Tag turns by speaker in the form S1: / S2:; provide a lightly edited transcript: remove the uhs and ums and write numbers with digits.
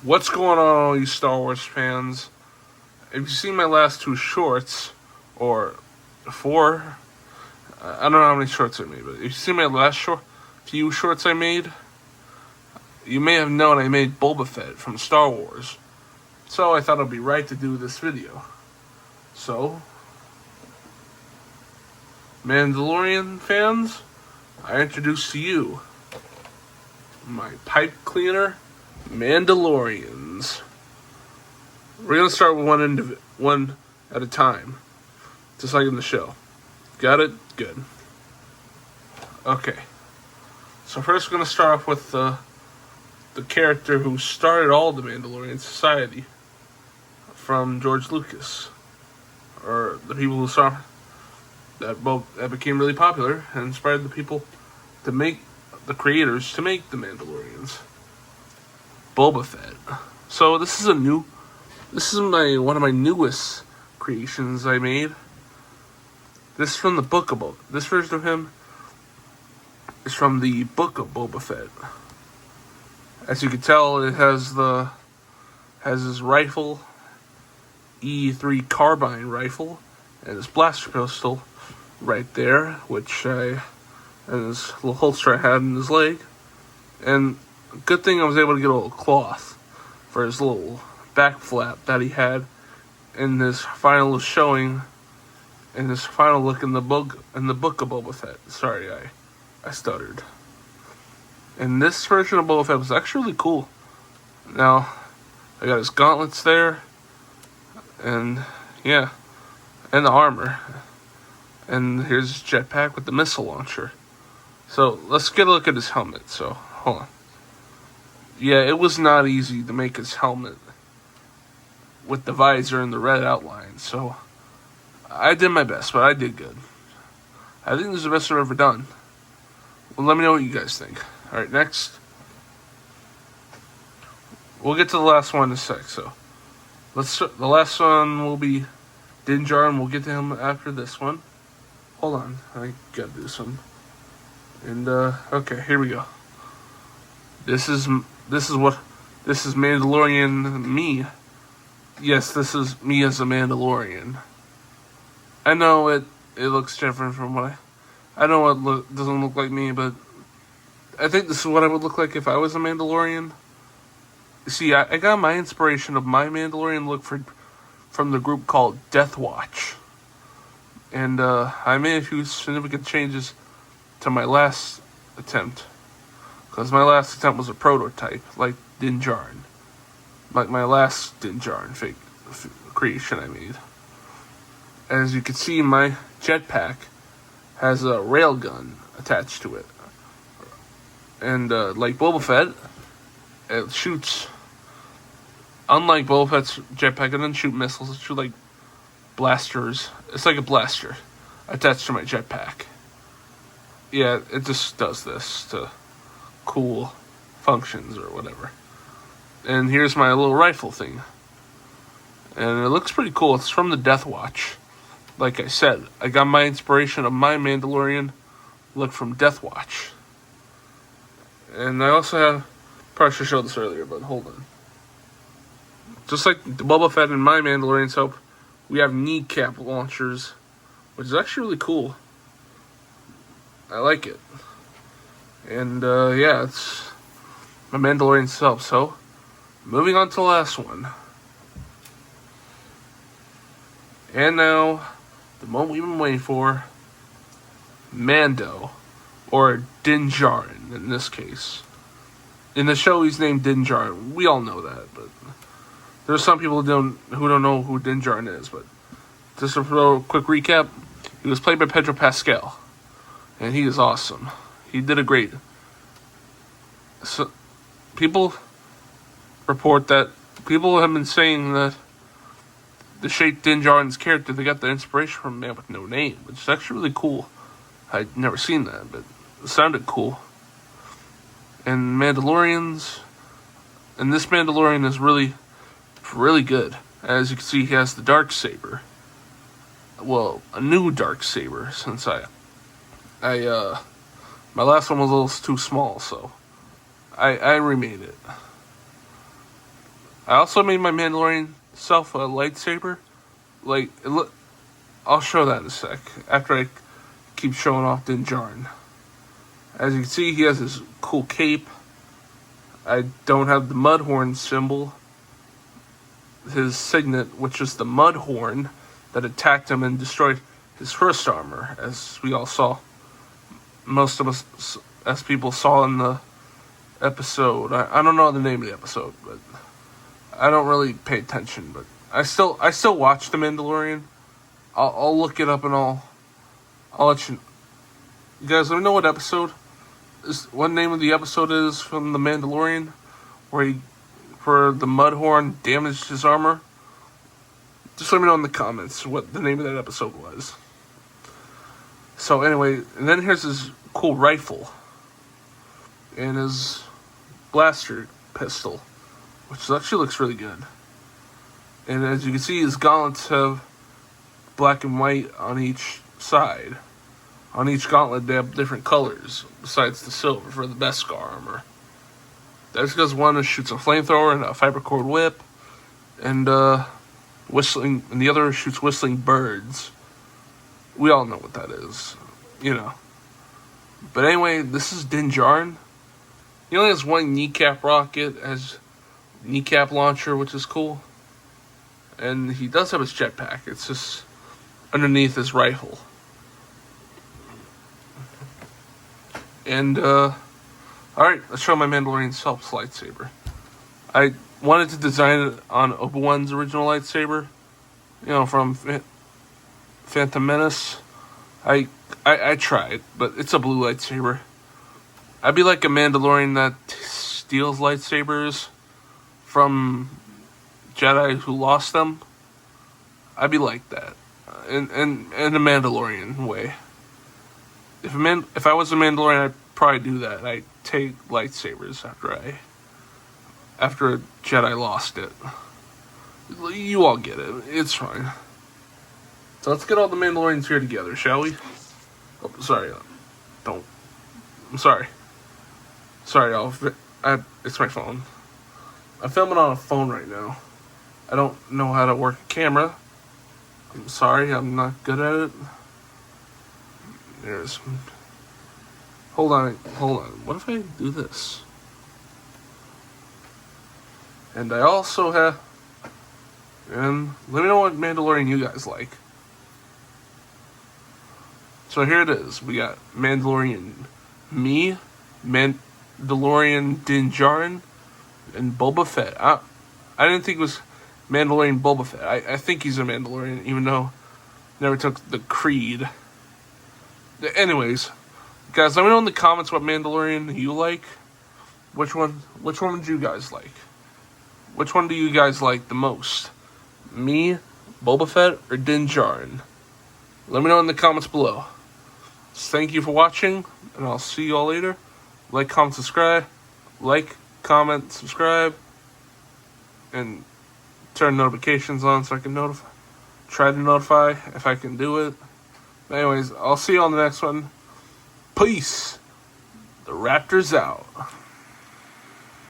S1: What's going on, all you Star Wars fans? If you've seen my last two shorts, or four, I don't know how many shorts I made, but if you've seen my last few shorts I made, you may have known I made Boba Fett from Star Wars. So I thought it'd be right to do this video. So, Mandalorian fans, I introduce to you my pipe cleaner Mandalorians. We're gonna start with one at a time, just like in the show. Got it? Good. Okay. So first, we're gonna start off with the character who started all the Mandalorian society from George Lucas, or the people who saw that became really popular and inspired the people to make the creators to make the Mandalorians. Boba Fett. So this is one of my newest creations I made. This is from the book of this version of him is from the book of Boba Fett. As you can tell, it has his rifle, E3 carbine rifle, and his blaster pistol right there, and his little holster I had in his leg. And good thing I was able to get a little cloth for his little back flap that he had in his final showing, in his final look in the book of Boba Fett. Sorry, I stuttered. And this version of Boba Fett was actually really cool. Now, I got his gauntlets there, and yeah, and the armor. And here's his jetpack with the missile launcher. So let's get a look at his helmet. So, hold on. Yeah, it was not easy to make his helmet with the visor and the red outline. So, I did my best, but I did good. I think this is the best I've ever done. Well, let me know what you guys think. Alright, next. We'll get to the last one in a sec, so. The last one will be Din Djarin, and we'll get to him after this one. Hold on, I gotta do some. And, okay, here we go. This is Mandalorian me. Yes, this is me as a Mandalorian. I know it looks different from I know it doesn't look like me, but I think this is what I would look like if I was a Mandalorian. See, I got my inspiration of my Mandalorian look from the group called Death Watch. And I made a few significant changes to my last attempt. Because my last attempt was a prototype, like Din Djarin. Like my last Din Djarin fake creation I made. As you can see, my jetpack has a railgun attached to it. And like Boba Fett, it shoots. Unlike Boba Fett's jetpack, it doesn't shoot missiles, it shoots like blasters. It's like a blaster attached to my jetpack. Yeah, it just does this to cool functions or whatever. And here's my little rifle thing. And it looks pretty cool. It's from the Death Watch. Like I said, I got my inspiration of my Mandalorian look from Death Watch. And I also have, probably should show this earlier, but hold on. Just like the Boba Fett and my Mandalorian soap, we have kneecap launchers, which is actually really cool. I like it. And yeah, it's my Mandalorian self. So, moving on to the last one. And now, the moment we've been waiting for, Mando, or Din Djarin in this case. In the show, he's named Din Djarin. We all know that, but there's some people who don't know who Din Djarin is. But just a quick recap, he was played by Pedro Pascal, and he is awesome. He did a great. So, people have been saying that the shape Din Djarin's character, they got the inspiration from a man with no name, which is actually really cool. I'd never seen that, but it sounded cool. And Mandalorians, and this Mandalorian is really, really good. As you can see, he has the dark saber. Well, a new dark saber, since my last one was a little too small, so I remade it. I also made my Mandalorian self a lightsaber. Like, I'll show that in a sec. After I keep showing off Din Djarin. As you can see, he has his cool cape. I don't have the Mudhorn symbol. His signet, which is the Mudhorn that attacked him and destroyed his first armor, as we all saw. Most of us, as people saw in the episode. I don't know the name of the episode, but I don't really pay attention. But I still watch The Mandalorian. I'll look it up and I'll let you. You guys, let me know what name of the episode is from The Mandalorian, where the Mudhorn damaged his armor. Just let me know in the comments what the name of that episode was. So anyway, and then here's his cool rifle and his blaster pistol, which actually looks really good. And as you can see, his gauntlets have black and white on each side. On each gauntlet, they have different colors, besides the silver for the Beskar armor. That's because one shoots a flamethrower and a fiber cord whip, and whistling, and the other shoots whistling birds. We all know what that is, you know. But anyway, this is Din Djarin. He only has one kneecap rocket as kneecap launcher, which is cool. And he does have his jetpack. It's just underneath his rifle. And, alright, let's show my Mandalorian self's lightsaber. I wanted to design it on Obi-Wan's original lightsaber, you know, from Phantom Menace. I tried, but it's a blue lightsaber. I'd be like a Mandalorian that steals lightsabers from Jedi who lost them. I'd be like that, in a Mandalorian way. If I was a Mandalorian, I'd probably do that. I'd take lightsabers after a Jedi lost it. You all get it. It's fine. So let's get all the Mandalorians here together, shall we? Oh, sorry. Don't. I'm sorry. Sorry, y'all. It's my phone. I'm filming on a phone right now. I don't know how to work a camera. I'm sorry, I'm not good at it. Hold on. What if I do this? And I also have... And let me know what Mandalorian you guys like. So here it is. We got Mandalorian me, Mandalorian Din Djarin, and Boba Fett. I didn't think it was Mandalorian Boba Fett. I think he's a Mandalorian, even though never took the creed. Anyways, guys, let me know in the comments what Mandalorian you like. Which one would you guys like? Which one do you guys like the most? Me, Boba Fett, or Din Djarin? Let me know in the comments below. Thank you for watching, and I'll see you all later. Like, comment, subscribe. Like, comment, subscribe. And turn notifications on so I can try to notify if I can do it. Anyways, I'll see you on the next one. Peace. The Raptor's out.